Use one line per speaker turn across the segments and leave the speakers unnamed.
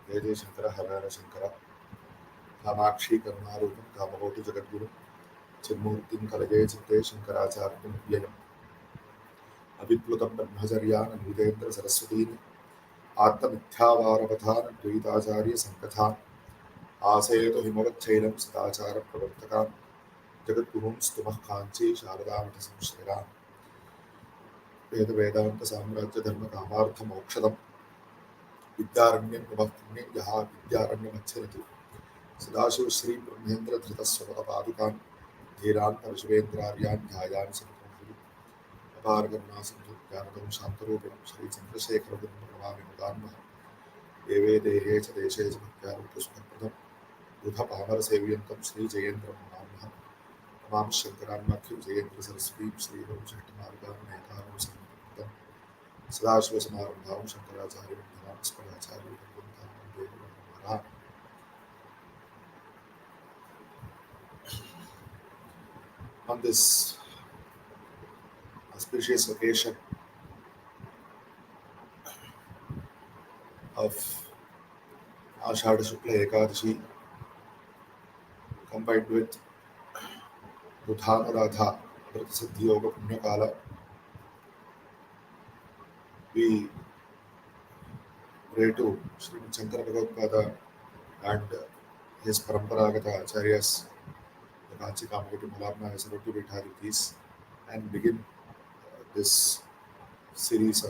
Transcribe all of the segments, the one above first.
जय जय शंकर हर हर शंकर कामाक्षी करुणारूपं कामकोटि जगद्गुरुं चिन्मूर्तिं कलये चित्ते शंकराचार्यं व्ययम् अविप्लुतं ब्रह्मचर्यान् हृदयेन्द्र सरस्वतीन् आत्ममिथ्यावारवधान् द्वैताचार्य संकथान् आसेतु हिमवच्चैलं सदाचारप्रवर्तकान् जगद्गुरुं स्तुमः काञ्ची शारदामठ संश्रयान् वेद वेदांत साम्राज्य धर्म कामार्थ मोक्षदम् विद्यारण्यं नमः पुण्यं यः विद्यारण्यमच्छरति सदाशिव श्री ब्रह्मेन्द्र धृतस्वपद पादुकान् धीरान् परशुवेन्द्रार्यान् ध्यायान् सन्तोषि अपार करुणा सिंधु ज्ञानदं शान्तरूपिणं श्री चन्द्रशेखर गुरुं मुदान्वः देवे देहे च देशे च भक्त्यारूपसुखप्रदं बुध पामर सेव्यन्तं श्री जयेन्द्रं मुदान्वः नमामि शङ्करान्माख्यं जयेन्द्र सरस्वतीं श्रीरघुषष्ठमार्गां नेतारं संयुक्तं सदाशिवसमारम्भां शङ्कराचार्यमध्यमां स्मराचार्यपर्यन्तां वन्दे गुरुपरम्पराम्. On this auspicious occasion of Ashadha Shukla Ekadashi, combined with Budhanuradha Vrata Yoga Punyakala, we pray to Shri Shankara Bhagavatpāda and his Paramparagata Acharyas, the Kanchi Kamakoti Mularna Esaroti Vitharithis, and begin this series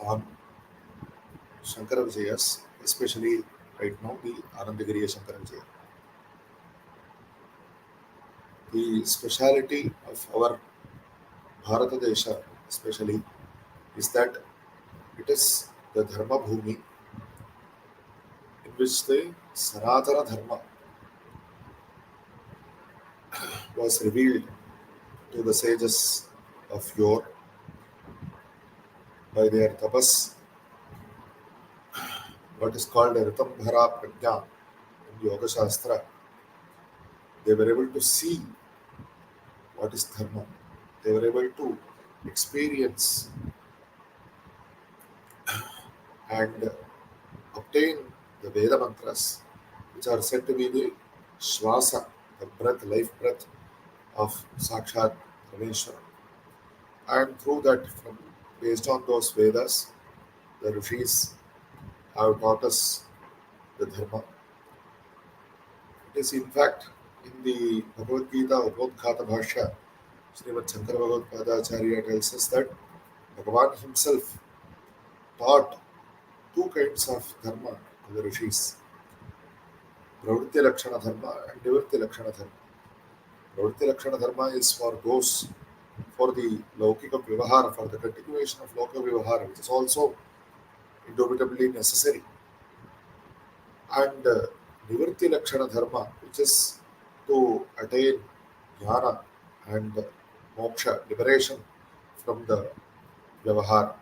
on Shankara Vijayas, especially right now the Anandagiriya Shankara Vijaya. The speciality of our Bharata Desha especially is that it is the Dharma Bhumi in which the Sanatana Dharma was revealed to the sages of yore by their tapas, what is called a Ritambhara Prajna in Yoga Shastra. They were able to see what is Dharma. They were able to experience and obtain the Veda mantras, which are said to be the Shvasa, the breath, life breath of Sakshat Rameshwara. And through that, based on those Vedas, the Rishis have taught us the Dharma. It is in fact in the Bhagavad Gita Upodghata Bhashya, Shri Shankara Bhagavatpāda Acharya tells us that Bhagavan himself taught two kinds of Dharma to the Rishis, Pravritti Lakshana Dharma and Nivritti Lakshana Dharma. Pravritti Lakshana Dharma is for those, for the Laukika Vivahara, for the continuation of Loka Vivahara, which is also indubitably necessary. And Nivritti Lakshana Dharma, which is to attain jnana and moksha, liberation from the Vyavahara.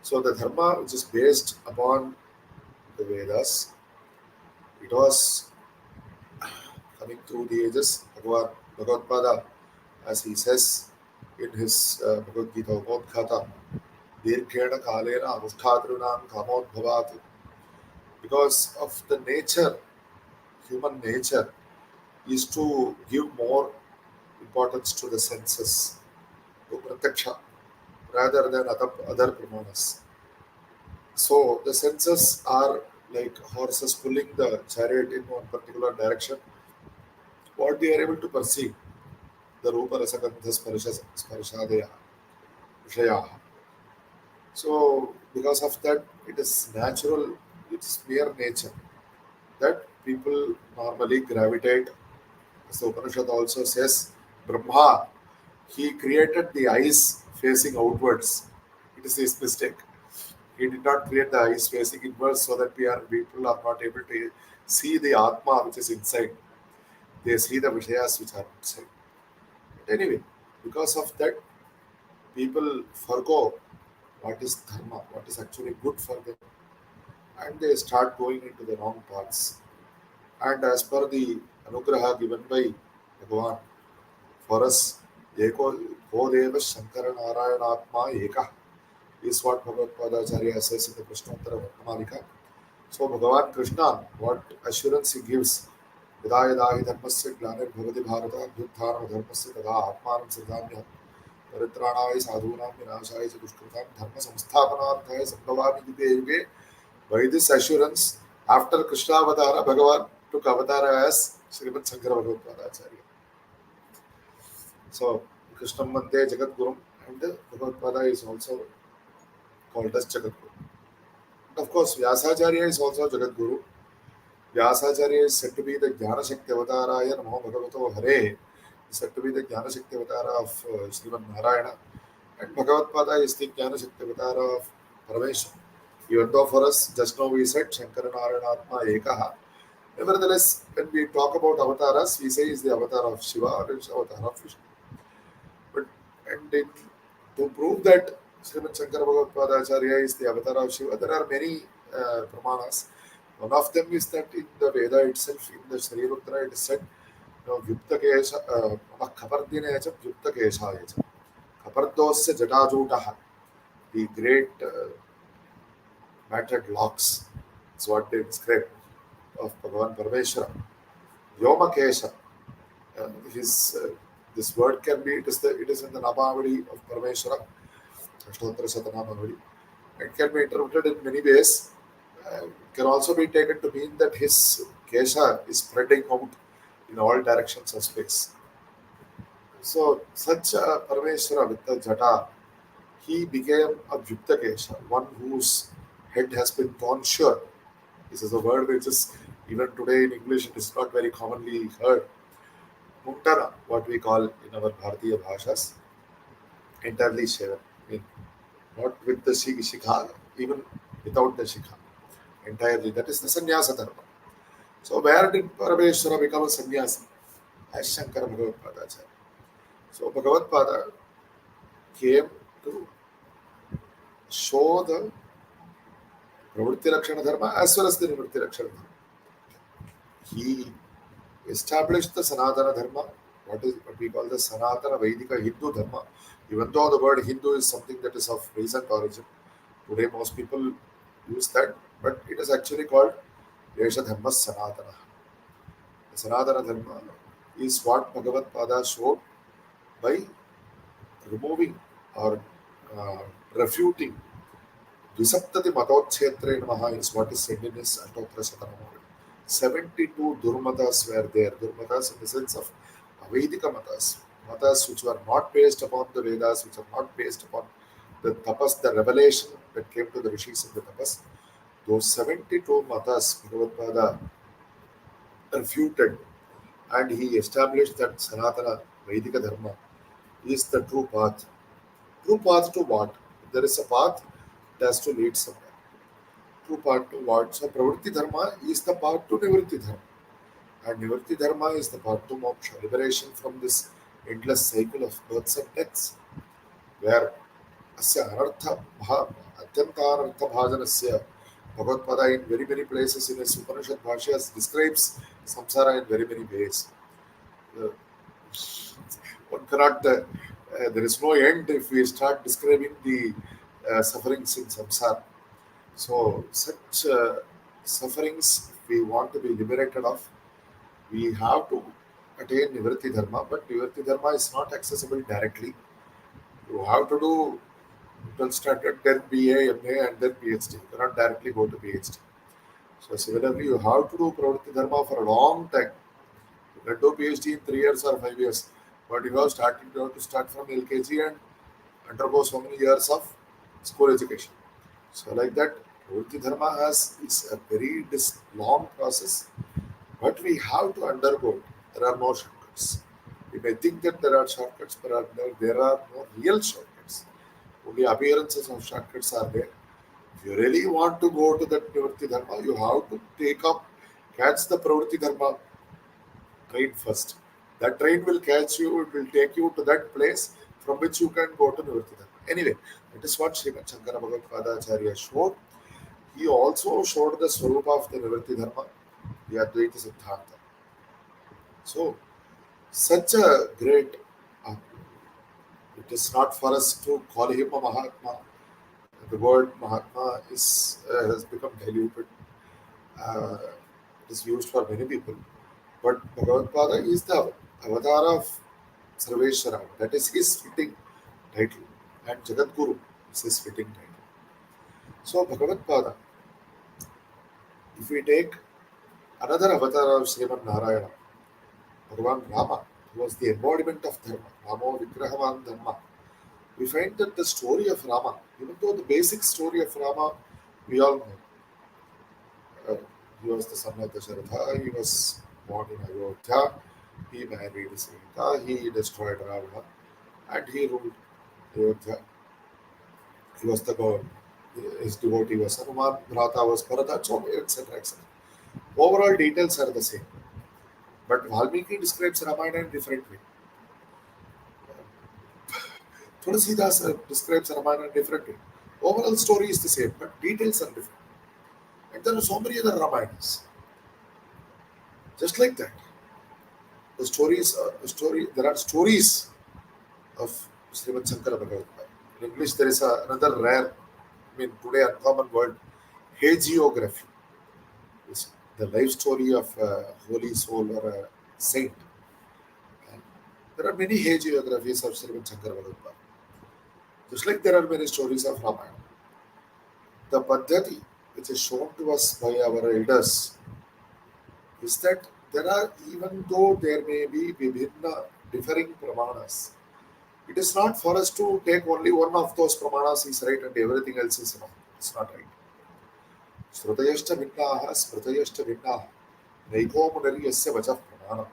So the Dharma which is based upon the Vedas, it was coming through the ages. Bhagavatpāda, as he says in his Bhagavad Gita Upodghata, Dirghena Kalena Anushthadrunam Kamodbhavat, because of the nature, human nature, is to give more importance to the senses, to pratyaksha, rather than other pramanas. So the senses are like horses pulling the chariot in one particular direction. What they are able to perceive, the rupa rasagandha sparshadaya vishaya. So because of that, it is natural, it's mere nature that people normally gravitate. As the Upanishad also says, Brahma, he created the eyes facing outwards. It is his mistake. He did not create the eyes facing inwards so that people are not able to see the Atma which is inside. They see the Vishayas which are outside. But anyway, because of that, people forgo what is Dharma, what is actually good for them, and they start going into the wrong paths. And as per the Anugraha given by Bhagavan, for us, Eko Bodeva Shankara Narayanatma Eka, is what Bhagavatpāda Acharya says in the Krishnottara Ratnamalika. So Bhagavan Krishna, what assurance he gives, यदा यदा हि धर्मस्य ग्लानिर्भवति भारत अभ्युत्थानं धर्मस्य तदा आत्मानं सृजाम्यहं परित्राणाय साधूनां विनाशाय च दुष्कृतां धर्म संस्थापनार्थाय संभवामि युगे युगे. By this assurance, after Krishna Avatara, Bhagavan took Avatara as Srimad Shankara Bhagavatpāda Acharya. So, Krishna Mante Jagat Guru and Bhagavatpāda is also called as Jagat Guru. Of course, Vyasacharya is also Jagat Guru. Vyasacharya is said to be the Jnana Shakti Avatara, Namo Bhagavato Hare, is said to be the Jnana Shakti Avatara of Srimad Narayana, and Bhagavatpāda is the Jnana Shakti Avatara of Parameshwar. Even though for us, just now we said Shankara Narayanatma Ekaha. Nevertheless, when we talk about avatars, we say is the avatar of Shiva or it's avatar of Vishnu. But to prove that Srimad Shankara Bhagavatpāda Acharya is the avatar of Shiva, there are many pramanas. One of them is that in the Veda itself, in the Shri Rudra, it is said, Vyukta Kesha, Khapardine Echa, Vyukta Kesha Echa. Khapardosya Jatajutaha, the great matted locks, is what they describe of Bhagavan Parameshwara. Vyoma Kesha, this word can be, it is in the Namavadi of Parameshwara, Ashtottara Satanamavadi. It can be interpreted in many ways. It can also be taken to mean that his Kesha is spreading out in all directions of space. So, such a Parameshwara with the Jata, he became a Vyukta Kesha, one whose head has been torn sure. This is a word which is, even today in English, it is not very commonly heard. Muntana, what we call in our Bharatiya Bhashas, entirely shaven. I mean, not with the shikha, even without the shikha. Entirely. That is the sannyasa dharma. So, where did Parameshwara become a sannyasi? As Shankara Bhagavatpāda Acharya. So, Bhagavatpāda came to show the Pravritti Lakshana Dharma as well as the Nivritti Lakshana Dharma. He established the Sanatana Dharma, what we call the Sanatana Vedika Hindu Dharma. Even though the word Hindu is something that is of recent origin, today most people use that, but it is actually called Desha Dharma Sanatana. The Sanatana Dharma is what Bhagavatpāda showed by removing or refuting Dvisaptati Matotchetre Namaha is what is said in his Ashtottara Satanamavadi. 72 Durmatas were there. Durmatas in the sense of Avedika Matas. Matas which were not based upon the Vedas, which are not based upon the tapas, the revelation that came to the rishis in the tapas. Those 72 matas Bhagavatpāda refuted, and he established that Sanatana Vedika Dharma is the true path. True path to what? There is a path, it has to lead somewhere. True path to what? So Pravritti Dharma is the path to Nivritti Dharma. And Nivritti Dharma is the path to moksha, liberation from this endless cycle of births and deaths, where Asya Anartha Atyanta Anartha Bhajanasya Bhagavatpāda in very many places in his Upanishad Bhashyas describes samsara in very many ways. One cannot, there is no end if we start describing the sufferings in samsara. So, such sufferings we want to be liberated of, we have to attain Nivritti Dharma, but Nivritti Dharma is not accessible directly. You have to do 12th standard, then BA, MA, and then PhD. You cannot directly go to PhD. So, similarly, you have to do Pravritti Dharma for a long time. You can do PhD in 3 years or 5 years, but you have to start from LKG and undergo so many years of school education. So, like that, Pravritti Dharma is a very long process, but we have to undergo it. There are no shortcuts. We may think that there are shortcuts, but there are no real shortcuts. Only appearances of shortcuts are there. If you really want to go to that Nivritti Dharma, you have to catch the Pravritti Dharma train first. That train will catch you, it will take you to that place from which you can go to Nivritti Dharma. Anyway, that is what Srimad Shankara Bhagavatpāda Acharya showed. He also showed the Swarupa of the Nivritti Dharma, the Advaita Siddhanta. So, such a great, it is not for us to call him a Mahatma. The word Mahatma has become diluted. Uh, it is used for many people. But Bhagavad is the avatar of Sarveshwara. That is his fitting title. And Jagadguru is his fitting title. So Bhagavad, if we take another avatar of Sriman Narayana, Bhagavan Rama, who was the embodiment of Dharma, Ramo Vigrahavan Dharma, we find that the story of Rama, even though the basic story of Rama, we all know, he was the son of Dasharatha, he was born in Ayodhya, he married Sita, he destroyed Ravana, and he ruled Ayodhya. He was the god. His devotee was Hanuman, Bhrata was Bharata, so etc. etc. Overall details are the same. But Valmiki describes Ramayana in a different way. Tulsidas describes Ramayana in a different way. Overall story is the same, but details are different. And there are so many other Ramayanas. Just like that. There are stories of Srimad Shankara Bhagavatpāda. In English, there is another rare, today uncommon word, hagiography. It's the life story of a holy soul or a saint. And there are many hagiographies of Srimad Shankara Bhagavatpāda. Just like there are many stories of Ramayana. The Paddhati, which is shown to us by our elders, is that there are, even though there may be vibhinna, differing pramanas, it is not for us to take only one of those pramanas is right and everything else is wrong. It's not right. Srutayashta vinnaha, smrutayashta vinnaha, naiko munari yasya vachah pramana,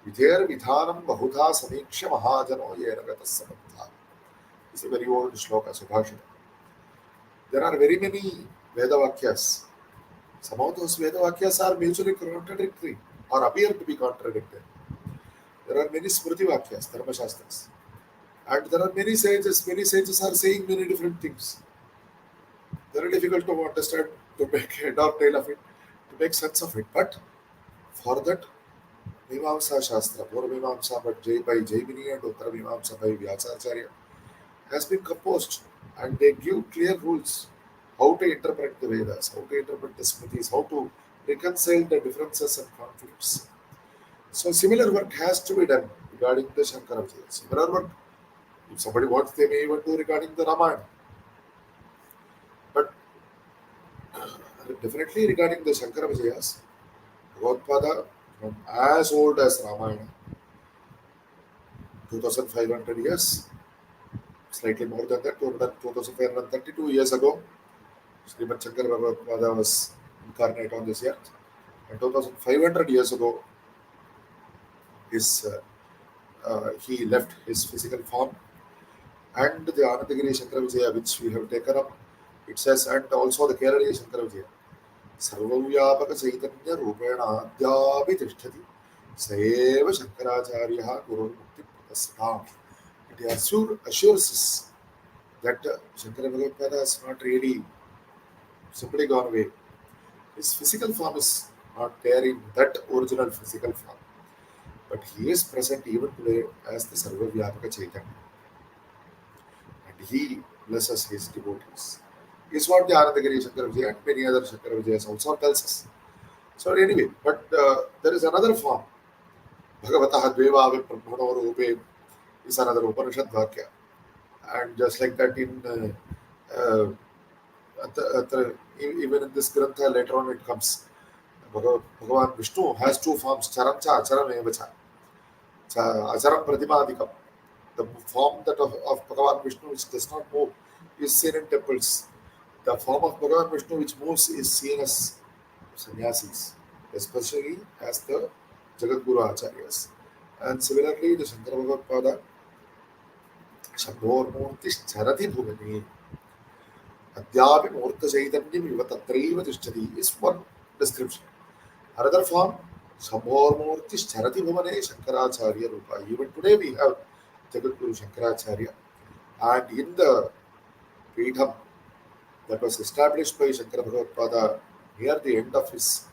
vidher vidhanam bahudha samiksha mahajano yenagatas samantha. It's a very old shloka, Subhashita. There are very many Veda Vakyas. Some of those Veda Vakyas are mutually contradictory or appear to be contradictory. There are many Smriti Vakyas, Dharma Shastras. And there are many sages. Many sages are saying many different things. Very difficult to understand, to make head or tail of it, to make sense of it. But for that, Mimamsa Shastra, Purva Mimamsa by Jaimini and Uttara Mimamsa by Vyasacharya has been composed, and they give clear rules how to interpret the Vedas, how to interpret the Smritis, how to reconcile the differences and conflicts. So similar work has to be done regarding the Shankara Vijayam. Similar work, if somebody wants, they may even do regarding the Ramayana. But definitely regarding the Shankara Vijayas, Bhagavatpāda, from as old as Ramayana, 2500 years, slightly more than that, 2532 years ago, Srimad Shankara Bhagavatpāda was incarnate on this earth. And 2500 years ago, he left his physical form. And the Anandagiriya Shankara Vijaya, which we have taken up, it says, and also the Kerala Shankara Vijaya, Sarvavyapaka Chaitanya Rupena Adyapi Tishtati Saeva Shankaracharya Guru Mukti Pratastham. It assures us that Shankara Bhagavatpāda has not really simply gone away. His physical form is not there in that original physical form, but he is present even today as the Sarvavyapaka Chaitanya. And he blesses his devotees. Is what the Anandagiriya Shankara Vijaya and many other Shankara Vijayas also tells us. So anyway, but there is another form. Bhagavataha Dveva Brahmano Rupe is another Upanishad Vakya. And just like that even in this Grantha later on it comes. Bhagavan Vishnu has two forms, Charam Cha, Acharam Evacha. Acharam Pratimadikam. The form that of Bhagavan Vishnu which does not move is seen in temples. The form of Bhagavan Vishnu which moves is seen as sannyasis, especially as the Jagadguru Acharyas. And similarly, the Shankara Bhagavatpāda, Shambhor Murti Charati Bhuvani, Adyapi Murta Chaitanyam Iva Tatraiva Tishtati is one description. Another form, Shambhor Murti Charati Bhuvane Shankaracharya Rupa. Even today we have Jagadguru Shankaracharya. And in the Peetham that was established by Shankara Bhagavatpāda near the end of his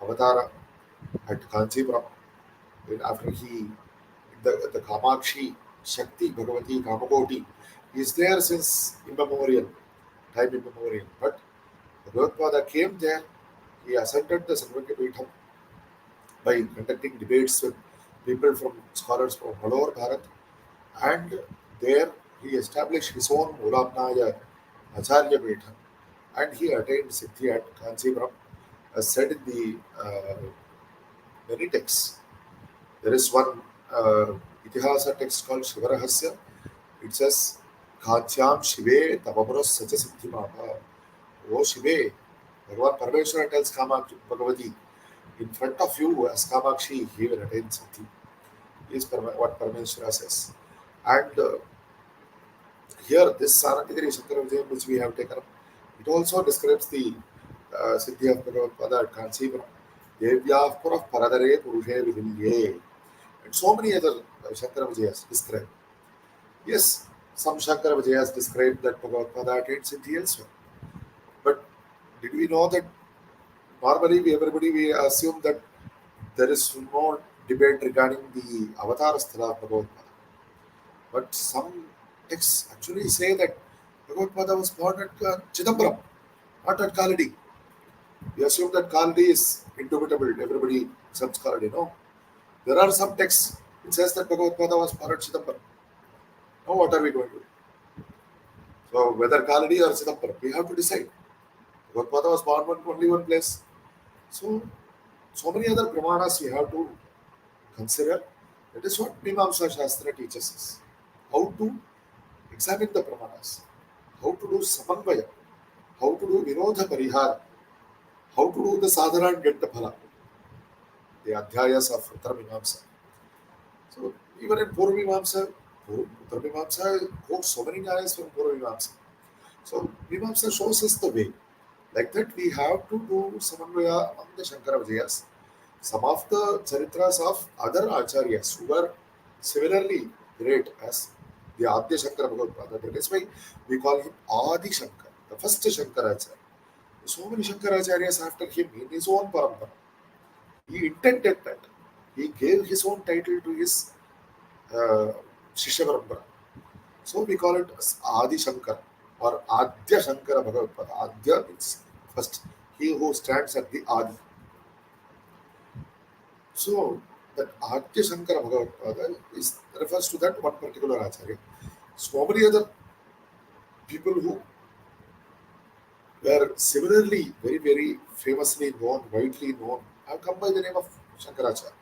avatara at Kanchipuram, after the Kamakshi Shakti Bhagavati Kamakoti is there since immemorial time immemorial. But Bhagavad came there, he ascended the Sarvagya by conducting debates with people from scholars from all over Bharat, and there he established his own Mulamnaya Acharya Peetham, and he attained Siddhi at Kanchipuram, as said in the many texts. There is one Itihasa text called Shivarahasya. It says, Khatyam Shive Tavapuras Sacha Siddhi Mapa. O Shive, Bhagavan Parameshwara tells Kamakshi Bhagavati, in front of you as Kamakshi, he will attain Siddhi. Is what Parameshwara says. And here, this Anandagiri Shankara Vijayam, which we have taken up, it also describes the Siddhi of Bhagavatpāda at Kanchipuram. Devyah Purah Paradare Purushe Vivilye. And so many other Shankara Vijayas describe. Yes, some Shankara Vijayas describe that Bhagavatpāda attained Siddhi elsewhere. But did we know that normally we assume that there is no debate regarding the avatar sthala of Bhagavatpāda? But some texts actually say that Bhagavatpāda was born at Chidambaram, not at Kaladi. We assume that Kaladi is indubitable, everybody accepts Kaladi. No. There are some texts which says that Bhagavatpāda was born at Chidambaram. Now what are we going to do? So whether Kaladi or Chidambaram, we have to decide. Bhagavatpāda was born only one place. So many other pramanas we have to consider. That is what Mimamsa Shastra teaches us. How to examine the pramanas, how to do samanvaya, how to do virodha parihara, how to do the sadhana and get the phala, the adhyayas of Uttara Mimamsa. So even in Purva Mimamsa, Uttara Mimamsa quotes so many nyayas from Purva Mimamsa. So Mimamsa shows us the way. Like that, we have to do samanvaya among the Shankara Vijayas. Some of the charitras of other acharyas who were similarly great as the Adya Shankara Bhagavatpāda. That is why we call him Adi Shankara, the first Shankaracharya. So many Shankaracharyas after him in his own parampara. He intended that. He gave his own title to his Shishya parampara. So we call it as Adi Shankara or Adya Shankara Bhagavatpāda. Adya means first, he who stands at the Adi. So that Adya Shankara Bhagavatpāda refers to that one particular Acharya. So many other people who were similarly very, very famously known, widely known, have come by the name of Shankaracharya.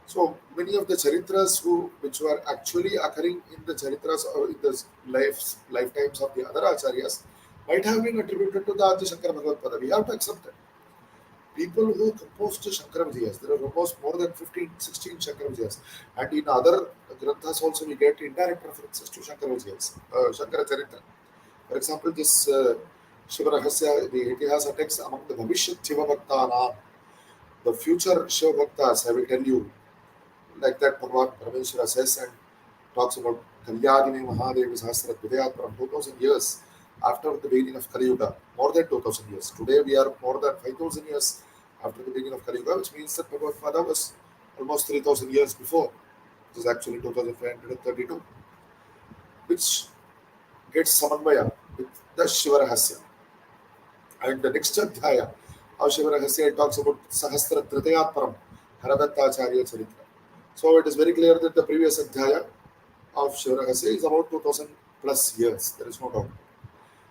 So many of the charitras which were actually occurring in the charitras or in the lifetimes of the other acharyas might have been attributed to the Adya Shankara Bhagavatpāda. We have to accept that. People who composed Shankara Vijayas, there are almost more than 15, 16 Shankara Vijayas. And in other granthas also we get indirect references to Shankara Vijayas, Shankara Charitra. For example, this Shivarahasya, the Itihasa text among the Bhavishyat Shiva Bhaktānām, the future Shiva Bhaktas, I will tell you, like that Bhagavan Parameshwara says and talks about Kalyadini Mahadeva Sahasrat Vidayat from 2000 years after the beginning of Kali Yuga, more than 2000 years. Today we are more than 5000 years after the beginning of Kali Yuga, which means that Bhagavatpāda was almost 3000 years before, which is actually 2532, which gets samanvaya with the Shivarahasya. And the next adhyaya of Shivarahasya talks about Sahasra Tritayat Param, Haradattacharya Charitra. So it is very clear that the previous adhyaya of Shivarahasya is about 2000 plus years, there is no doubt.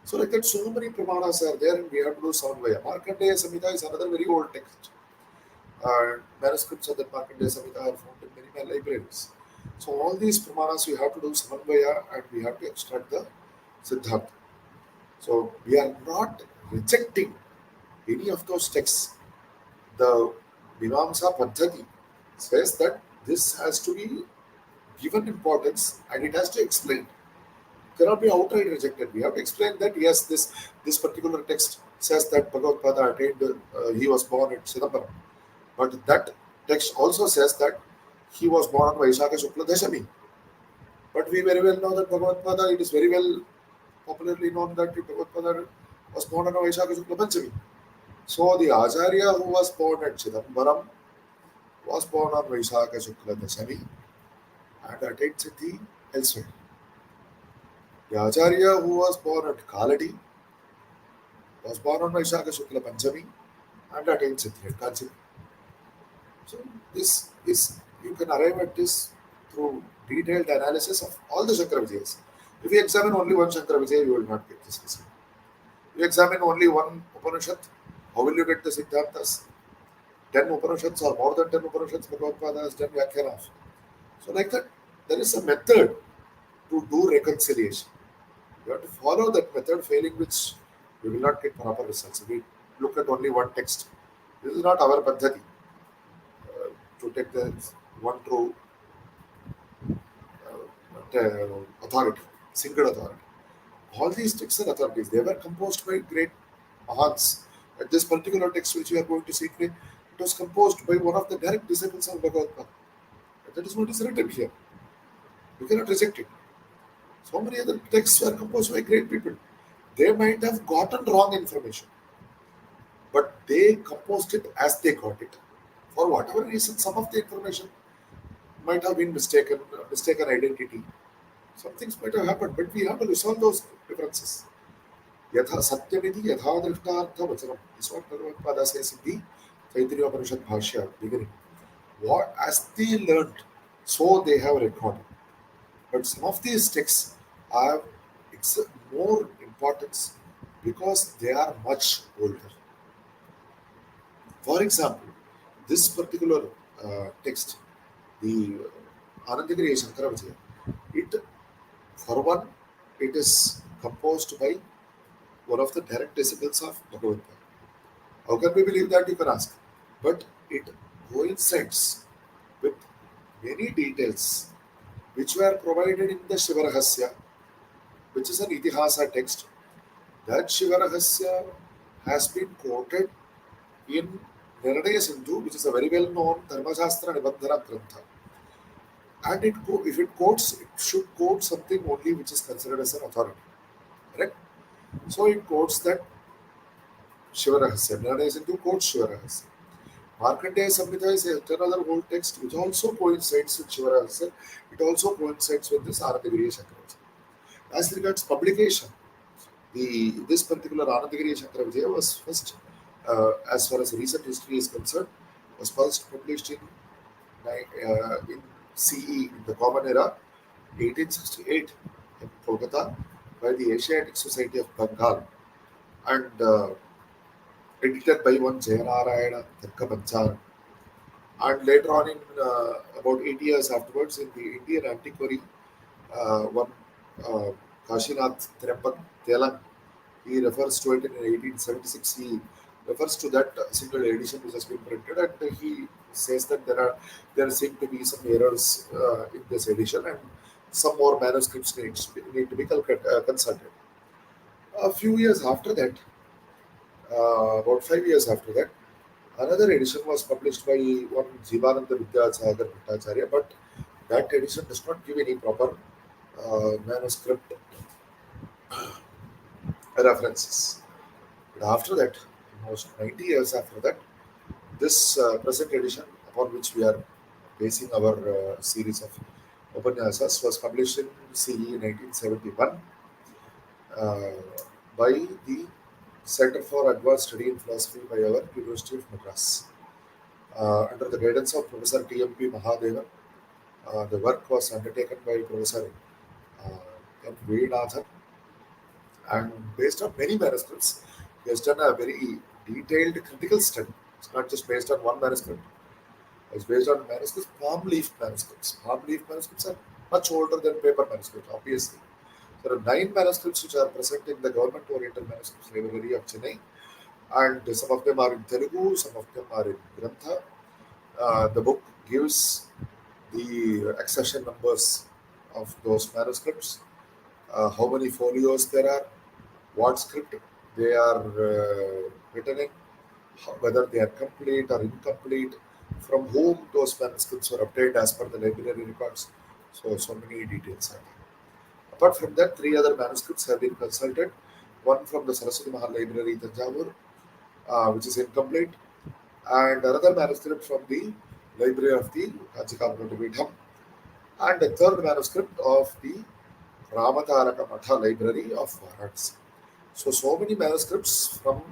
So like that, so many pramanas are there and we have to do samanvaya. Markandeya Samhita is another very old text. Manuscripts of the Markandeya Samhita are found in many libraries. So all these pramanas we have to do samanvaya and we have to extract the Siddhartha. So we are not rejecting any of those texts. The Mimamsa Paddhati says that this has to be given importance and it has to explain. It cannot be outright rejected. We have to explain that yes, this particular text says that Bhagavatpāda attained, he was born at Chidambaram. But that text also says that he was born on Vaishakha Shukla Dashami. But we very well know that Bhagavatpāda, it is very well popularly known that Bhagavatpāda was born on Vaishakha Shukla Panchami. So the Acharya who was born at Chidambaram was born on Vaishakha Shukla Dashami and attained Siddhi elsewhere. The Acharya who was born at Kaladi was born on Vaishakha Shukla Panchami and attained Siddhi at Kanchi. So this is, you can arrive at this through detailed analysis of all the Shankara Vijayas. If you examine only one Shankara Vijaya, you will not get this result. You examine only one Upanishad, how will you get the Siddhantas? 10 Upanishads or more than 10 Upanishads, Bhagavad has done Vyakhyan of. So, like that, there is a method to do reconciliation. You have to follow that method, failing which you will not get proper results. We look at only one text. This is not our paddhati to take the one true authority, single authority. All these texts are authorities. They were composed by great Mahans. And this particular text which we are going to see today, it was composed by one of the direct disciples of Bhagavatpāda. That is what is written here. You cannot reject it. So many other texts were composed by great people. They might have gotten wrong information, but they composed it as they got it. For whatever reason, some of the information might have been mistaken identity. Some things might have happened, but we have to resolve those differences. Yatha satyamiti yatha drishtartha vachanam is what Bhagavatpāda says in the Taittiriya Upanishad Bhashya beginning. What as they learned, so they have recorded. But some of these texts have more importance because they are much older. For example, this particular text, the Anandagiriya Shankara Vijayam, it, for one, it is composed by one of the direct disciples of Bhagavatpāda. How can we believe that, you can ask? But it coincides with many details which were provided in the Shivarahasya, which is an Itihasa text. That Shivarahasya has been quoted in Nirnaya Sindhu, which is a very well known Dharmashastra Nibandhana Grantha. And if it quotes, it should quote something only which is considered as an authority. Correct? So it quotes that Shivarahasya. Nirnaya Sindhu quotes Shivarahasya. Markandeya Samhita is another old text which also coincides with Shivarahasya. It also coincides with this Anandagiriya Shankara Vijayam. As regards publication, this particular Anandagiriya Shankara Vijayam was first, as far as recent history is concerned, was first published in CE, in the Common Era, 1868 in Kolkata by the Asiatic Society of Bengal, and edited by one Jayanarayana Tarkapanchar. And later on, in about 8 years afterwards, in the Indian Antiquary, one Kashinath Tirappat Telang, he refers to it in 1876. He refers to that single edition which has been printed, and he says that there seem to be some errors in this edition, and some more manuscripts need to be consulted. A few years after that, about 5 years after that, another edition was published by one Jivananda Vidyasagar Bhattacharya, but that edition does not give any proper manuscript references. But after that, almost 90 years after that, this present edition, upon which we are basing our series of Upanyasas, was published in CE 1971 by the Center for Advanced Study in Philosophy by our University of Madras. Under the guidance of Professor T.M.P. Mahadeva, the work was undertaken by Professor M. Vedanath, and based on many manuscripts, he has done a very detailed critical study. It's not just based on one manuscript. It's based on manuscripts, palm leaf manuscripts. Palm leaf manuscripts are much older than paper manuscripts, obviously. There are 9 manuscripts which are present in the Government-Oriental Manuscripts Library of Chennai, and some of them are in Telugu, some of them are in Grantha. The book gives the accession numbers of those manuscripts, how many folios there are, what script they are written in, whether they are complete or incomplete, from whom those manuscripts were obtained as per the library records. So many details are there. Apart from that, 3 other manuscripts have been consulted. One from the Saraswati Mahal Library, Tanjavur, which is incomplete, and another manuscript from the Library of the Kanchikamarapita, and a third manuscript of the Ramataraka Matha Library of Varanasi. So many manuscripts from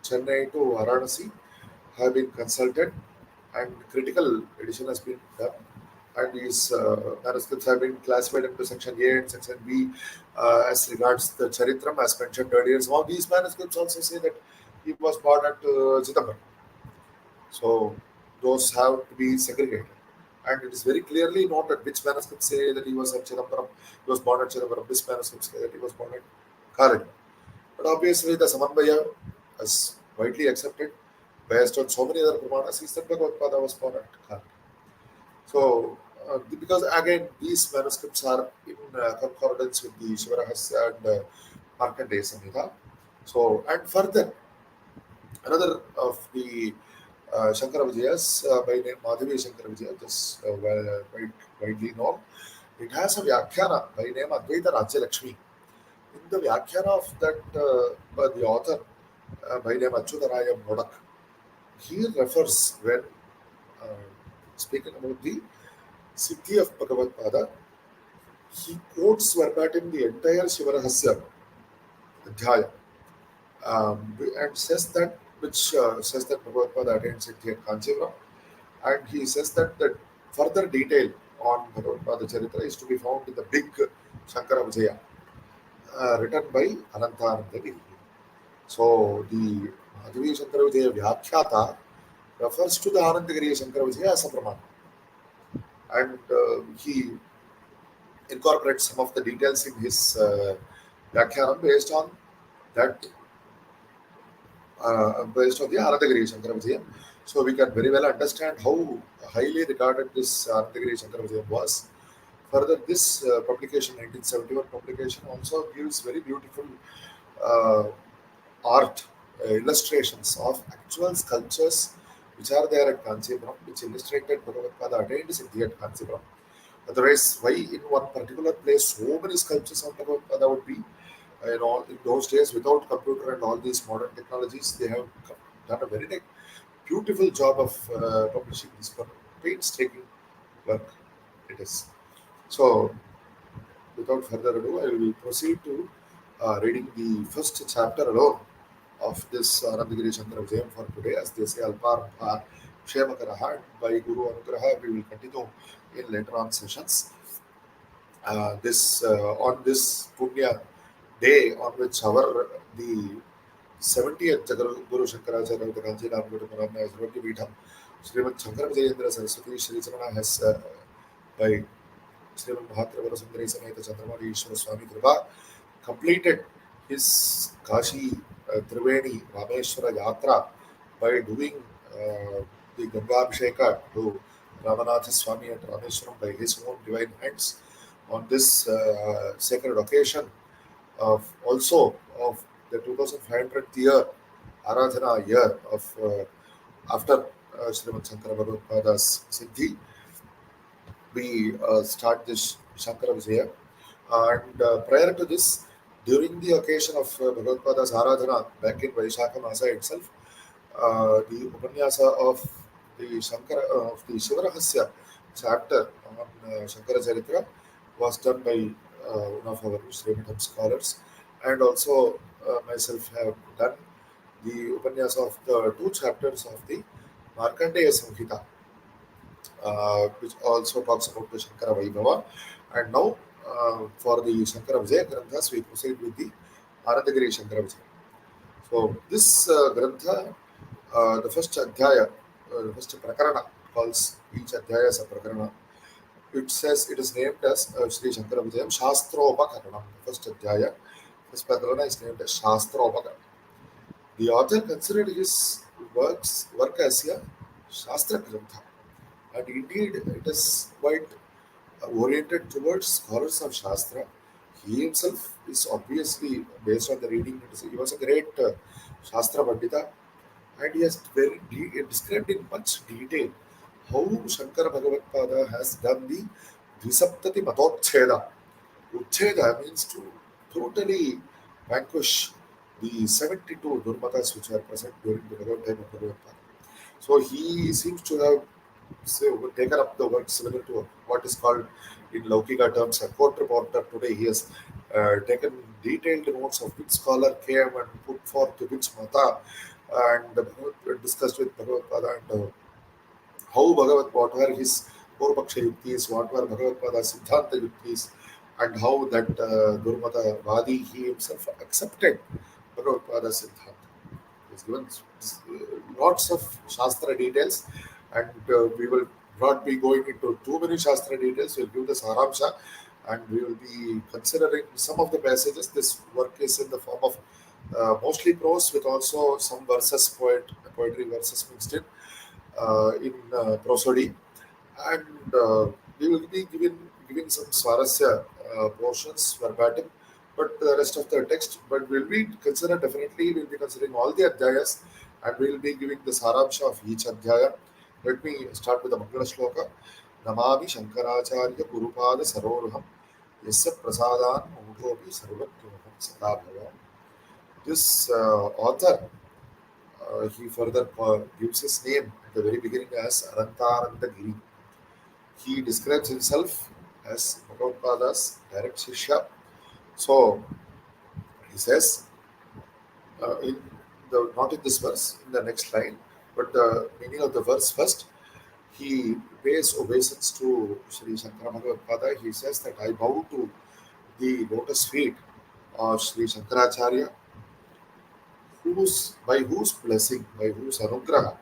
Chennai to Varanasi have been consulted, and critical edition has been done. And these manuscripts have been classified into section A and section B as regards the Charitram, as mentioned earlier. Some of these manuscripts also say that he was born at Chidambaram. So those have to be segregated. And it is very clearly noted which manuscripts say that he was at Chidambaram, he was born at Chidambaram, this manuscript say that he was born at Karan. But obviously, the Samanvaya is widely accepted based on so many other Pramanas. Is that Bhagavad was born at Karan. So, because again, these manuscripts are in concordance with the Shivarahasya and Markandeya Samhita. So, and further, another of the Shankara Vijayas by name Madhavi Shankara Vijaya, just quite widely known. It has a Vyakhyana by name Advaita Rajya Lakshmi. In the Vyakhyana of that, by the author by name Achyutaraya Modak, he refers when uh, speaking about the Siddhi of Bhagavatpāda, he quotes verbatim the entire Shivarahasya Adhyaya and says that Bhagavatpāda attains Siddhi at Kanchipuram, and he says that the further detail on Bhagavatpāda Charitra is to be found in the big Shankara Vijaya written by Anandagiri. So the Madhavi Shankara Vijaya Vyakhyata refers to the Anandagiriya Shankara Vijaya as a Pramana, and he incorporates some of the details in his Vyakhyana that based on the Anandagiriya Shankara Vijaya. So we can very well understand how highly regarded this Anandagiriya Shankara Vijaya was. Further, this publication, 1971 publication, also gives very beautiful uh, art illustrations of actual sculptures which are there at Kanchipuram, which illustrated Bhagavad-Pada attained Siddhi at Kanchipuram. Otherwise, why in one particular place so many sculptures of Bhagavad-Pada would be? In those days, without computer and all these modern technologies, they have done a very beautiful job of publishing this work. Painstaking work it is. So, without further ado, I will proceed to reading the first chapter alone of this Anandagiri Shankara Vijayam for today. As they say, Alparambha Kshemakaraha, and by Guru Anugraha, we will continue in later on sessions. This On this Punya day on which the 70th Guru Shankaracharya of the Kanchiram Guru Paramna is Rogi Veedham, Srimad Shankara Vijayendra Saraswati Shri Charana has by Srimad Mahaprabhu Sundari Sameta Chandramali Ishwara Swami Kripa completed his Kashi Triveni Rameshwara Yatra by doing the Gangabhisheka to Ramanatha Swami at Rameshwaram by his own divine hands on this sacred occasion of the 2500th year, Aradhana year of after Srimad Shankara Bhagavatpāda's Siddhi. We start this Shankara Vijaya. And prior to this, during the occasion of Bhagavatpāda's Aradhana back in Vaishakha Masa itself, the Upanyasa of the Shivarahasya chapter on Shankara Charitra was done by one of our Srimatham scholars, and also myself have done the Upanyasa of the two chapters of the Markandeya Samhita, which also talks about the Shankara Vaibhava. And now, for the Shankara Vijaya Granthas, we proceed with the Anandagiri Shankara Vijaya. So, this Grantha, the first Adhyaya, the first Prakarana, calls each Adhyaya as a Prakarana. It says it is named as Shri Shankara Vijayam Shastrobhakaranam. The first Adhyaya, first Prakarana is named as Shastrobhakaranam. The author considered his work as a Shastra Grantha, and indeed it is quite oriented towards scholars of Shastra. He himself is obviously, based on the reading, he was a great Shastra Pandita, and he has described in much detail how Shankara Bhagavatpāda has done the Dvisaptati Matotcheda. Uchcheda means to totally vanquish the 72 Durmatas which were present during the Bhagavad time of Bhagavatpāda. So he seems to have taken up the work similar to what is called in Laukika terms a court reporter. Today he has taken detailed notes of which scholar came and put forth to which mata and discussed with Bhagavad and how what were his Purvaksha Yuktis, what were Bhagavad Siddhanta Yuktis, and how that Gurumata Vadi he himself accepted Bhagavad Siddhanta. He's given lots of Shastra details, and we will not be going into too many Shastra details. We'll give the Saramsha, and we will be considering some of the passages. This work is in the form of mostly prose with also some verses, poetry verses mixed in prosody, and we will be giving some Swarasya portions verbatim, but the rest of the text. But we'll be considering all the adhyayas, and we'll be giving the saramsha of each adhyaya. Let me start with the Mangala Shloka. Namami Shankaracharya Gurupada Saroruham Yasya Prasadan Mudhopi Sarvatyoham Sadabhava. This author, he further gives his name at the very beginning as Anandagiri. He describes himself as Bhagavadpada's direct shya. So he says, in the not in this verse, in the next line, but the meaning of the verse first, he pays obeisance to Shri Shankara Bhagavatpāda. He says that I bow to the lotus feet of Shri Shankaracharya, by whose blessing, by whose anugraha,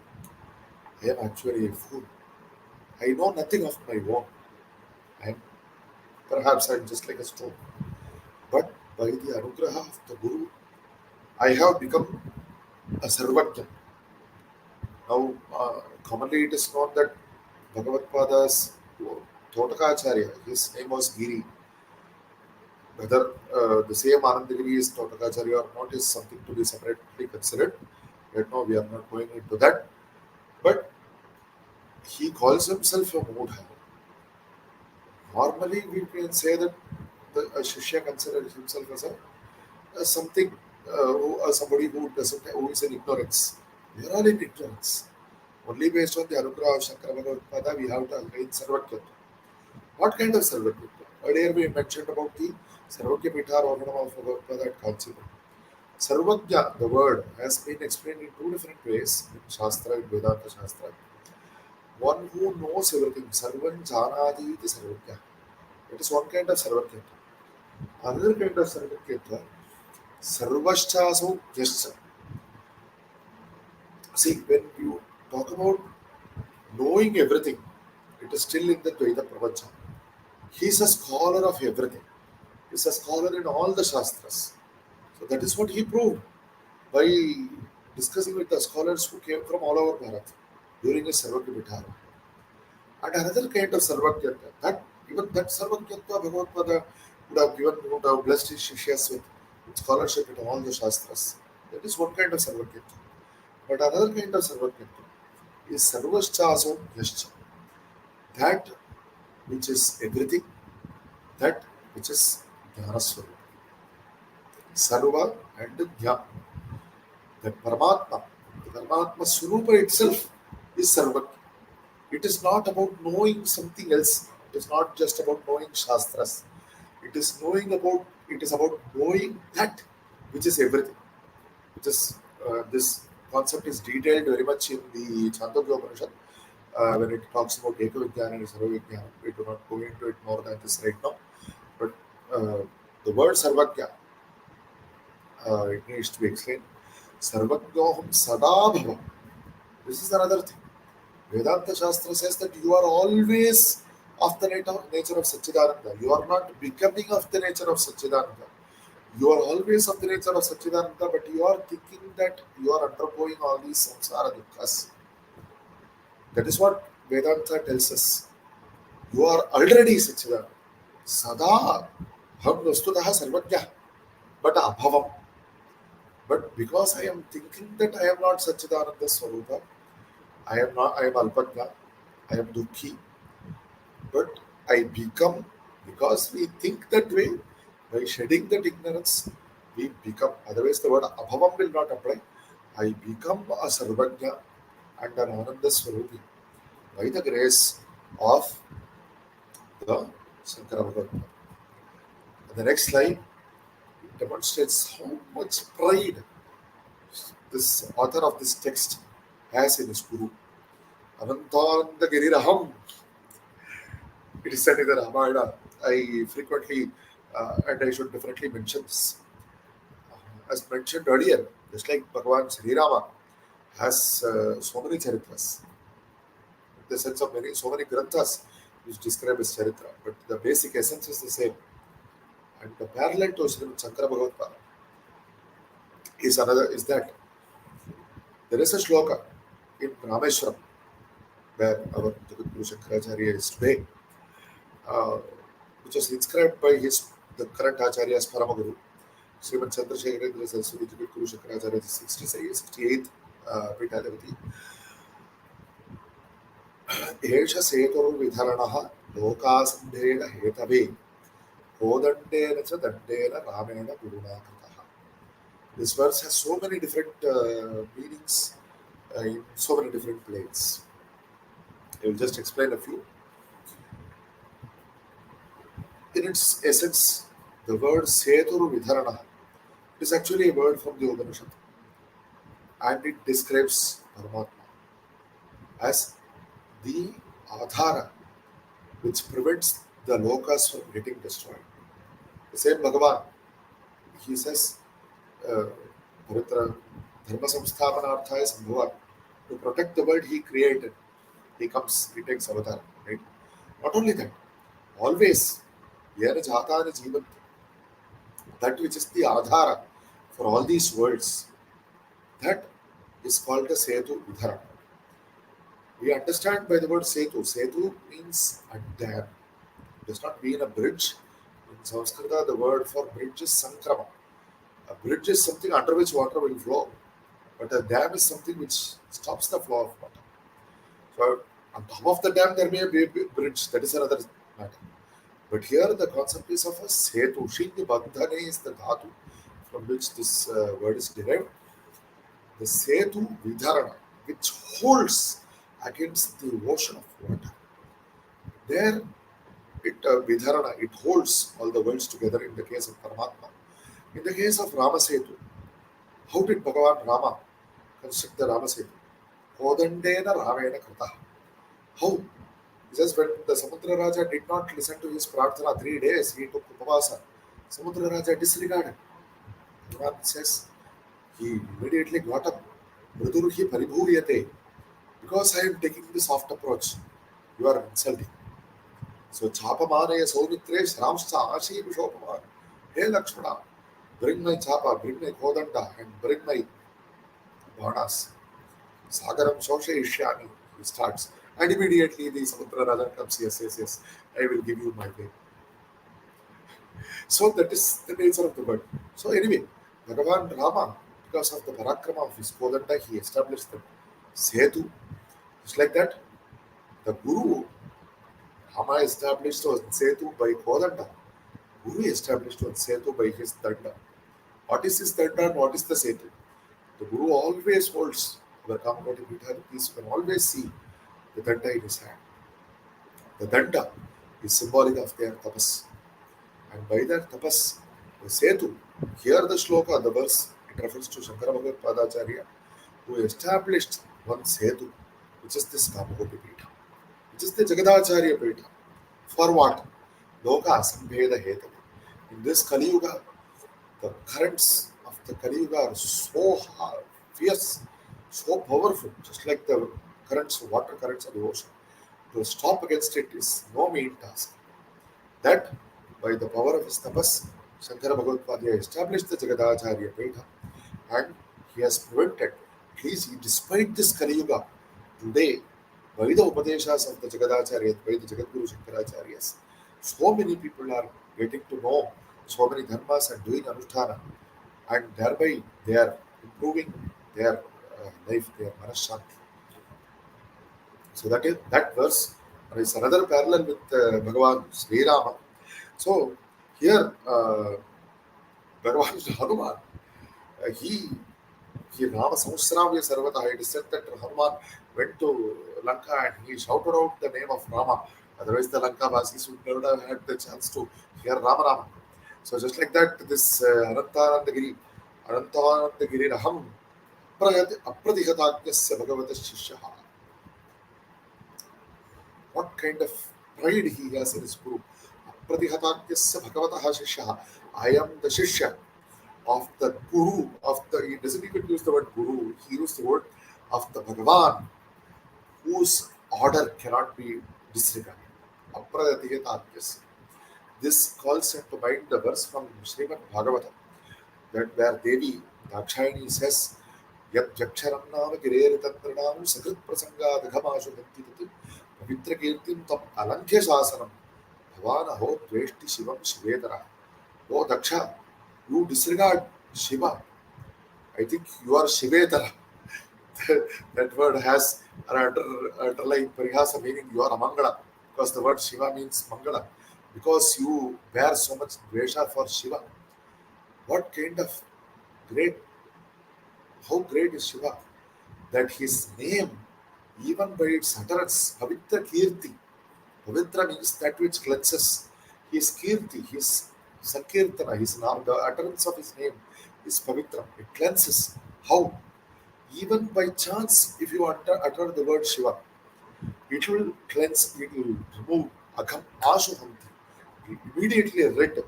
I am actually a fool. I know nothing of my own. I am perhaps I'm just like a stone. But by the anugraha of the Guru, I have become a sarvajna. Now, commonly it is known that Bhagavatpada's Totakacharya, his name was Giri. Whether the same Anandagiri is Totakacharya or not is something to be separately considered. Right now, we are not going into that. But he calls himself a Mudha. Normally, we can say that a Shishya considers himself as something, somebody who is in ignorance. We are all in ignorance. Only based on the Anugrah of Shankara Bhagavatpāda, we have to attain Sarvakyatva. What kind of Sarvakyatva? Earlier we mentioned about the Sarvakya Pithar Organam of Bhagavatpāda at Kanchipur. Sarvagya, the word, has been explained in two different ways in Shastra, in Vedanta Shastra. One who knows everything, Sarvan Janadi iti Sarvagya. It is one kind of Sarvakyatva. Another kind of Sarvakyatva, Sarvashchaso Yascha. See, when you talk about knowing everything, it is still in the Dvaita Pravancha. He is a scholar of everything. He is a scholar in all the Shastras. So that is what he proved by discussing with the scholars who came from all over Bharat during his Sarvakya Vithara. And another kind of Sarvakyatva, that even that Sarvakyatva Bhagavatpada would have blessed his Shishyas with scholarship in all the Shastras. That is one kind of Sarvakyatva. But another kind of Sarvakyatva is Sarvaschaso Yascha. That which is everything, that which is Dhyana Sarva and Dhya. The Paramatma Swarupa itself is Sarvakya. It is not about knowing something else. It is not just about knowing Shastras. It is about knowing that which is everything. Which is this concept is detailed very much in the Chandogya Upanishad when it talks about Eka Vijnana and Sarva Vijnana. We do not go into it more than this right now. But the word Sarvagya, it needs to be explained. Sarvagyoham Sadabhava. This is another thing. Vedanta Shastra says that you are always of the nature of Satchidananda. You are not becoming of the nature of Satchidananda. You are always of the nature of Satchidananda, but you are thinking that you are undergoing all these samsara dukkha's. That is what Vedanta tells us. You are already Satchidananda. Sada ham vastutaha sarvajna, but abhavam. But because I am thinking that I am not Satchidananda Swarupa, I am Alpajna, I am Dukhi, but I become, because we think that way, by shedding that ignorance, we become, otherwise the word Abhavam will not apply. I become a Sarvajna and an Ananda Swarupi. by the grace of the Shankara Bhagavatpāda. The next slide demonstrates how much pride this author of this text has in his Guru. Anandagiri. It is said in the Ramayana. I frequently, and I should definitely mention this. As mentioned earlier, just like Bhagavan Sri Rama has so many charitras, in the sense of so many granthas which describe his charitra, but the basic essence is the same. And the parallel to Shri Shankara Bhagavatpāda is that there is a shloka in Rameshwaram where our Guru Shankaracharya is today, which was inscribed by the current Acharya's Paramaguru, Srimad Chandrasekharendra Saraswati Guru Shankaracharya's 68th Pīఠाధిపతి. एष सेतुर्विधरणः लोकासन्धेन Hathaway कोदण्डेन च दण्डेन रामेण गुरुणा कृतः. This verse has so many different meanings in so many different planes. I will just explain a few. In its essence, the word Setur Vidharana is actually a word from the Upanishad, and it describes Paramatma as the Adhara which prevents the lokas from getting destroyed. The same Bhagavan, he says, Paritra Dharma Samsthapanarthaya Sambhava, to protect the world he created, he takes avatar, right? Not only that, always, Yana Jatana Jivan, that which is the Adhara for all these worlds, that is called the Setu Vidhara. We understand by the word Setu. Setu means a dam. It does not mean a bridge. In Sanskrita, the word for bridge is Sankrama. A bridge is something under which water will flow, but a dam is something which stops the flow of water. So, on top of the dam, there may be a bridge. That is another matter. But here, the concept is of a Setu. Shini Bandhane is the dhatu from which this word is derived. The Setu Vidharana, which holds against the ocean of water. There, Vidharana, it holds all the worlds together in the case of Paramatma. In the case of Rama Setu, how did Bhagavan Rama construct the Rama Setu? Kodandena Ramena Krita. How? He says when the Samudra Raja did not listen to his prarthana 3 days, he took Upavasa. Samudra Raja disregarded. Bhagavan says, he immediately got up. Mridurhi Paribhuriyate. Because I am taking the soft approach, you are insulting. So, Chapamanaya Saumitre Shramsa Ashi Vishopaman. Hey Lakshmana, bring my chapa, bring my kodanda, and bring my banas. Sagaram Shoshe Ishyami, he starts. And immediately the Samudra Raja comes, yes, I will give you my way. So, that is the nature of the word. So, anyway, Bhagavan Rama, because of the Parakrama of his kodanda, he established the Setu. Just like that, the Guru, Rama established on Setu by Kodanda. Guru established on Setu by his Danda. What is his Danda and what is the Setu? The Guru always holds, the Kamakoti Pīఠāధిపtis, you can always see the Danda in his hand. The Danda is symbolic of their tapas. And by that tapas, the Setu, here the shloka, the verse, it refers to Shankara Bhagavatpāda Acharya, who established one Setu, which is this Kamakoti Pīఠa, which is the Jagadacharya Pīఠa. For what? Loka Asambheda Hetave. In this Kali Yuga, the currents of the Kali Yuga are so hard, fierce, so powerful, just like the water currents of the ocean. To stop against it is no mean task. That, by the power of his tapas, Shankara Bhagavatpāda established the Jagadacharya Pīఠa, and he has prevented, at least despite this Kali Yuga, today, by the Upadeshas of the Jagadacharya, by the Jagadguru Shankaracharyas, so many people are getting to know so many dharmas and doing anusthana, and thereby they are improving their life, their manashanti. So that verse is another parallel with Bhagavan Sri Rama. So here, Bhagavan Hanuman, he Rama Samsravya Sarvata, it is said that Hanuman went to Lanka and he shouted out the name of Rama. Otherwise, the Lanka Vasis would never have had the chance to hear Rama. So just like that, this Anandagiri Raham Apradihatatnyasya Bhagavata Shishyaha. What kind of pride he has in his guru. Apradihatatnyasya Bhagavata Shishyaha. I am the Shishya of the Guru, of the, he doesn't even use the word Guru, he used the word of the Bhagavan, whose order cannot be disregarded. Apradihatatnyasya. This calls into mind the verse from Srimad Bhagavatam, that where Devi Dakshayani says, Yat Jaksharam Nama Gireritandranamu Sakrit Prasanga Daghamashu Bhakti Pavitra Kirtim Tam Alankhya Sasanam Bhavana Ho Dveshti Shivam Shivedara. Oh Daksha, you disregard Shiva. I think you are Shivedara. That word has an underlying parihasa meaning you are a Mangala, because the word Shiva means Mangala. Because you bear so much dvesha for Shiva. What kind of great, how great is Shiva? That his name, even by its utterance, Pavitra Kirti. Pavitra means that which cleanses. His Kirti, his Sankirtana, his name, the utterance of his name is Pavitra. It cleanses. How? Even by chance, if you utter the word Shiva, it will cleanse, it will remove Agham Ashuhamti. Immediately rid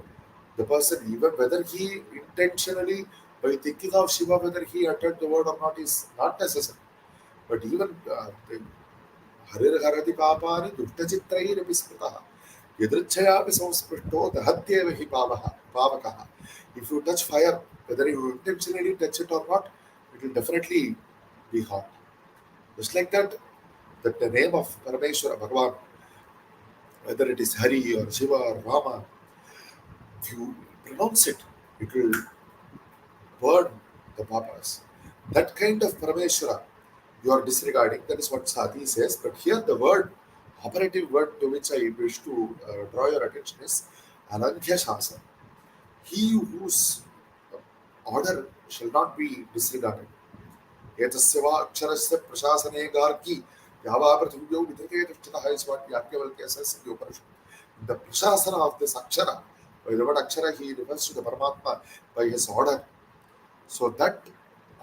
the person, even whether he intentionally, by thinking of Shiva, whether he uttered the word or not is not necessary. But even Harir Harati Papani Duttachitrair Vispritaha Yadrichayapi Samspishto Dahatyeva Hi Pavakaha. If you touch fire, whether you intentionally touch it or not, it will definitely be hot. Just like that the name of Parameshwara Bhagavan, whether it is Hari or Shiva or Rama, if you pronounce it, it will burn the papas. That kind of Parameshwara you are disregarding. That is what Sati says. But here the word, operative word to which I wish to draw your attention is Anankhya Shasa. He whose order shall not be disregarded. Etasya va aksharasya prashasane gargi yava pratibhyo vidhake tishtataha is what Yagyavallakya says in the Upanishad. The prashasana of this akshara, by the word akshara, he refers to the Paramatma by his order. So that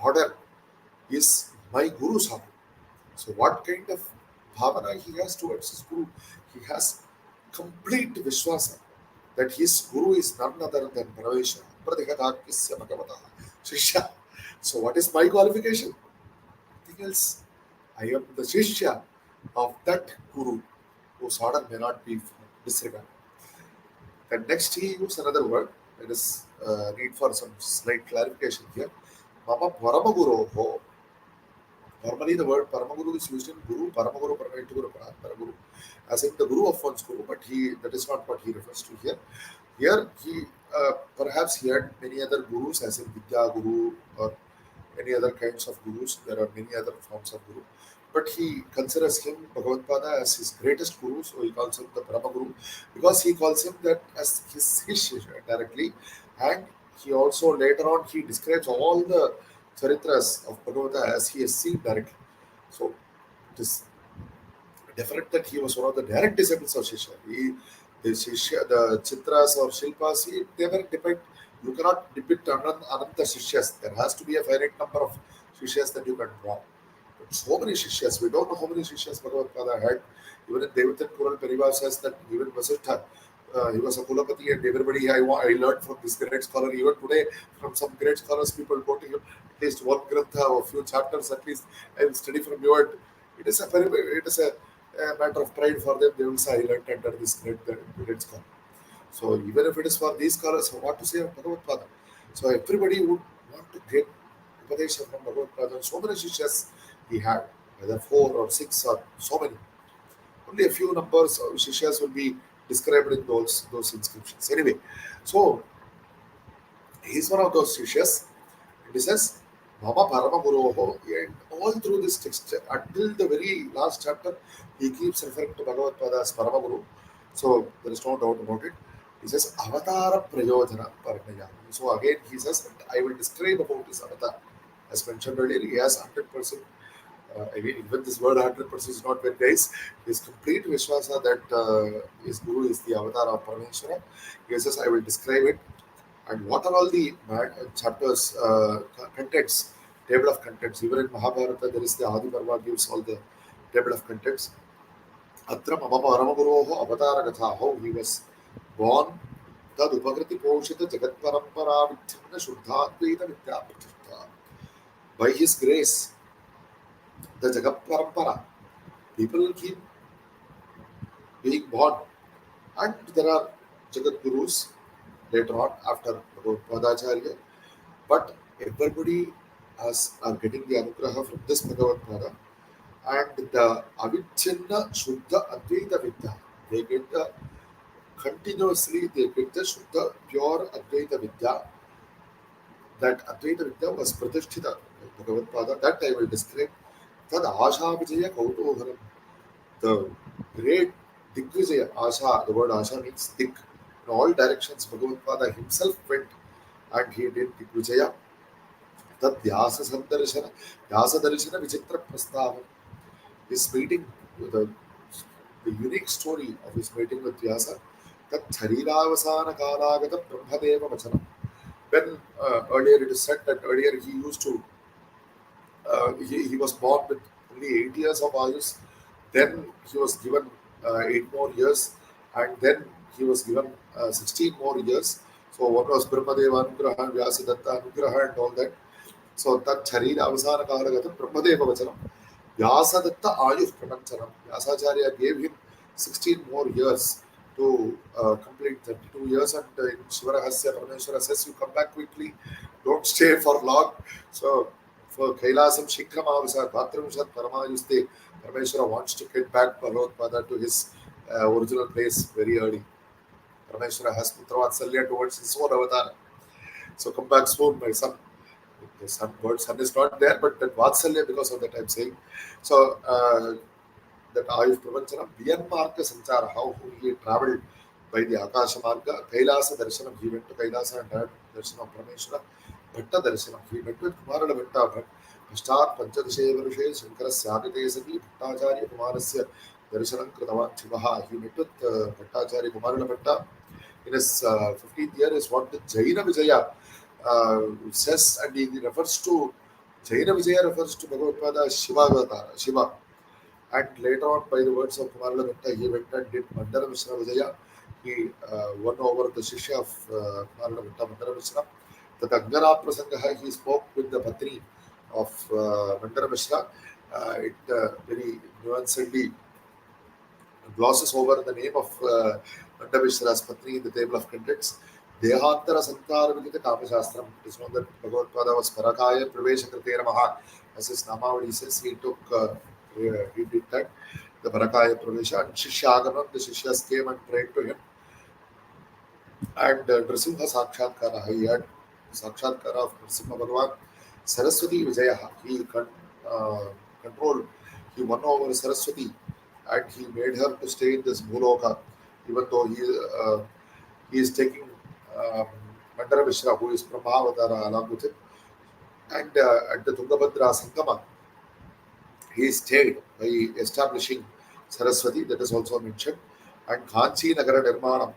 order is my Guru's order. So what kind of bhavana he has towards his Guru? He has complete Vishwasa that his Guru is none other than Paraveshwara. Pradikatakyasya Bhagavata Shishya. So what is my qualification? Nothing else. I am the Shishya of that Guru whose order may not be disregarded. And next he used another word. Let us need for some slight clarification here. Mama Paramaguru ho. Normally the word Paramaguru is used in Guru, Paramaguru, Paramaguru, Paraguru, as in the Guru of one's Guru, but that is not what he refers to here. Here he perhaps he had many other Gurus, as in Vidya Guru or any other kinds of Gurus. There are many other forms of Guru. But he considers him, Bhagavatpāda, as his greatest Guru, so he calls him the Paramaguru, because he calls him that as his Shishya directly. And he also later on he describes all the charitras of Bhagavata as he has seen directly. So it is definite that he was one of the direct disciples of Shishya. The Chitras or Shilpas, they were depict. You cannot depict Ananta Shishyas. There has to be a finite number of Shishyas that you can draw. But so many Shishyas, we don't know how many Shishyas Bhagavad had. Even in Devatat Kural Parivar says that even Vasishtha, he was a Kulapati, and everybody I learned from this great scholar. Even today, from some great scholars, people go to him at least one grantha or a few chapters at least. I will study from your. It is a matter of pride for them. They will say, I learned under this great scholar. So even if it is for these scholars, what to say of Bhagavatpāda? So everybody would want to get Upadesha from Bhagavatpāda. So many Shishyas he had, whether 4 or 6 or so many. Only a few numbers of Shishyas will be described in those inscriptions. Anyway, so he is one of those Shishyas. And he says, Mama Parama Guruho, and all through this text, until the very last chapter, he keeps referring to Bhagavatpāda as Parama Guru. So there is no doubt about it. He says, Avatara Prayojana Parnaya. So again, he says, I will describe about his avatar. As mentioned earlier, he has 100% I mean, even this word 100% is not very nice. His complete Vishwasa that his Guru is the avatar of Parameshwara. He says, I will describe it. And what are all the chapters, contents, table of contents. Even in Mahabharata, there is the Adi Parva gives all the table of contents. Atra mama Paramaguroho avatar gatha, how he was born. Tad upakriti poshita jagat parampara vichhinna shuddhadvaita vidya pratishtha. By his grace, the jagat parampara, people keep being born. And there are jagat gurus later on after Bhagavad but everybody are getting the anugraha from this Bhagavatpāda and the avichinna shuddha advaita vidya. They get the continuously they get the shuddha pure advaita vidya. That advaita vidya was pratishtita Bhagavatpāda. That I will describe. Tad asha vijaya kautoharam. The great Digvijaya, Asha, the word Asha means Dik. In all directions, Bhagavatpada himself went and he did Digvijaya. That Vyasa Sandarshana, Vyasa Darshana Vichitra Prastava. His meeting, the, the unique story of his meeting with Vyasa, that Charirāvasāna Kālāgata Brahmadeva Vachanam. When earlier it is said that earlier he used to he was born with only 8 years of ayus. Then he was given 8 more years, and then he was given 16 more years. So one was Brahmadeva Anugraha, Vyasadatta Anugraha, and all that. So that Charira Avasana Kalagata Brahmadeva Vachanam. Vyasadatta Ayush Prapanchanam. Vyasacharya gave him 16 more years to complete 32 years, and in Shivarahasya, Parameshwara says, you come back quickly, don't stay for long. So for Kailasam Shikram Avasar, Bhatramshat Paramayuste, Parameshwara wants to get back Bhagavad to his original place very early. Parameshwara has Putravatsalya towards his own avatar. So come back soon, my son. The word son is not there, but that Vatsalya, because of that I'm saying. So that Ayush Pravanchana, Viyan Marga Sanchara, how he traveled by the Akasha Marga, Kailasa Darshanam, he went to Kailasa and had Darshan of Parameshwara, Bhatta Darshanam, he met with Kumarala Bhatta, Pashtat Panchadashe Varushe, Shankara Syagate Sati, Bhattacharya Kumarasya, Darshanam Kritavan Chivaha, he met with Bhattacharya Kumarala Bhatta. In his 15th year is what the Jaina Vijaya says, and he refers to Jaina Vijaya refers to Bhagavatpada Shiva Avatar, Shiva. And later on, by the words of Kumarala Bhatta, he went and did Mandara Mishra Vijaya. He won over the Shishya of Kumarala Bhatta, Mandara Mishra. The Angana Prasangaha, he spoke with the Patni of Mandara Mishra. It very nuancedly glosses over the name of Mandara Mishra's Patni in the table of contents. Dehantara Sankara Vidita Kamashastram. It is known that Bhagavatpada was Parakaya Pravesha Kritera Maha. As his Namavadi says, he took he did that, the Parakaya Pravesha, and Shishyaganam, the Shishyas came and prayed to him. And Nrsimha Sakshatkara, he had Sakshatkara of Nrsimha Bhagavan. Saraswati Vijaya, he controlled, he won over Saraswati, and he made her to stay in this Bhuloka, even though he is taking Mandara Mishra, who is Brahmavatara, along with him. And at the Tungabhadra Sangama, he stayed by establishing Saraswati, that is also mentioned, and Kanchi Nagara Nirmanam.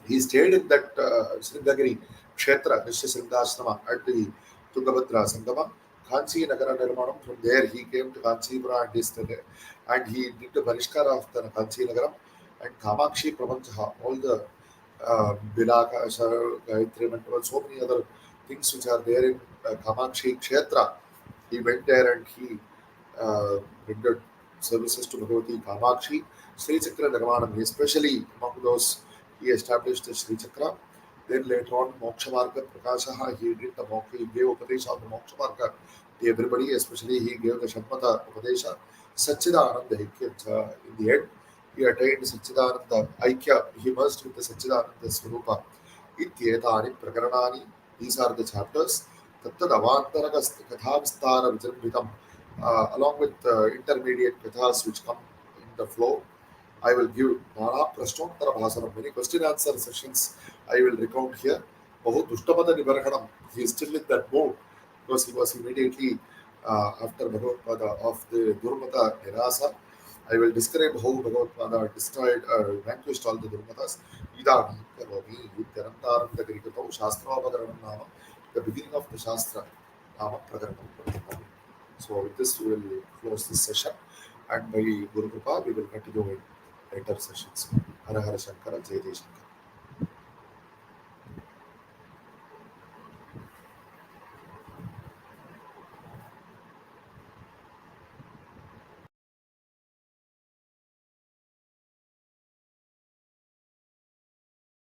He stayed in that Sringagiri Kshetra, Nishya Sringashrama at the Tungabhadra Sangama. Kanchi Nagara Nirmanam, from there he came to Kanchipura and he stayed there. And he did the Parishkara of the Kanchi Nagaram and Kamakshi Prapanchaha, all the Bilaka, Gayatri Mandaval, so many other things which are there in Kamakshi Kshetra. He went there and he rendered services to Bhagavati Kamakshi. Sri Chakra Nirmanam, especially among those, he established the Sri Chakra. Then later on, Moksha Marga Prakashaha, he did the Moksha, he gave Upadesha of the Moksha Marga to everybody, especially he gave the Shatmata Upadesha, Satchidananda Aikya. In the end, he attained Satchidananda Aikya, he merged with the Satchidananda Swarupa. Ityetani Prakaranani, these are the chapters. Tattad Avantara Kathavistara Vijrambitam, along with intermediate kathas which come in the flow. I will give Nana Prashnottara Bhasanam, many question answer sessions I will recount here. Bahu Dushtamata Nibarhanam, he is still in that mode. because he was immediately after Bhagavatpada of the Durmata Nirasa. I will describe how Bhagavatpada destroyed or vanquished all the Durmatas. Idami Karomi Anandagiri Shastrabhagaranam Nama, the beginning of the Shastra Nama Pragaranam. So with this we will close this session, and by Guru Kripa we will continue in later sessions. Hara Hara Shankara, Jai Jai Shankara.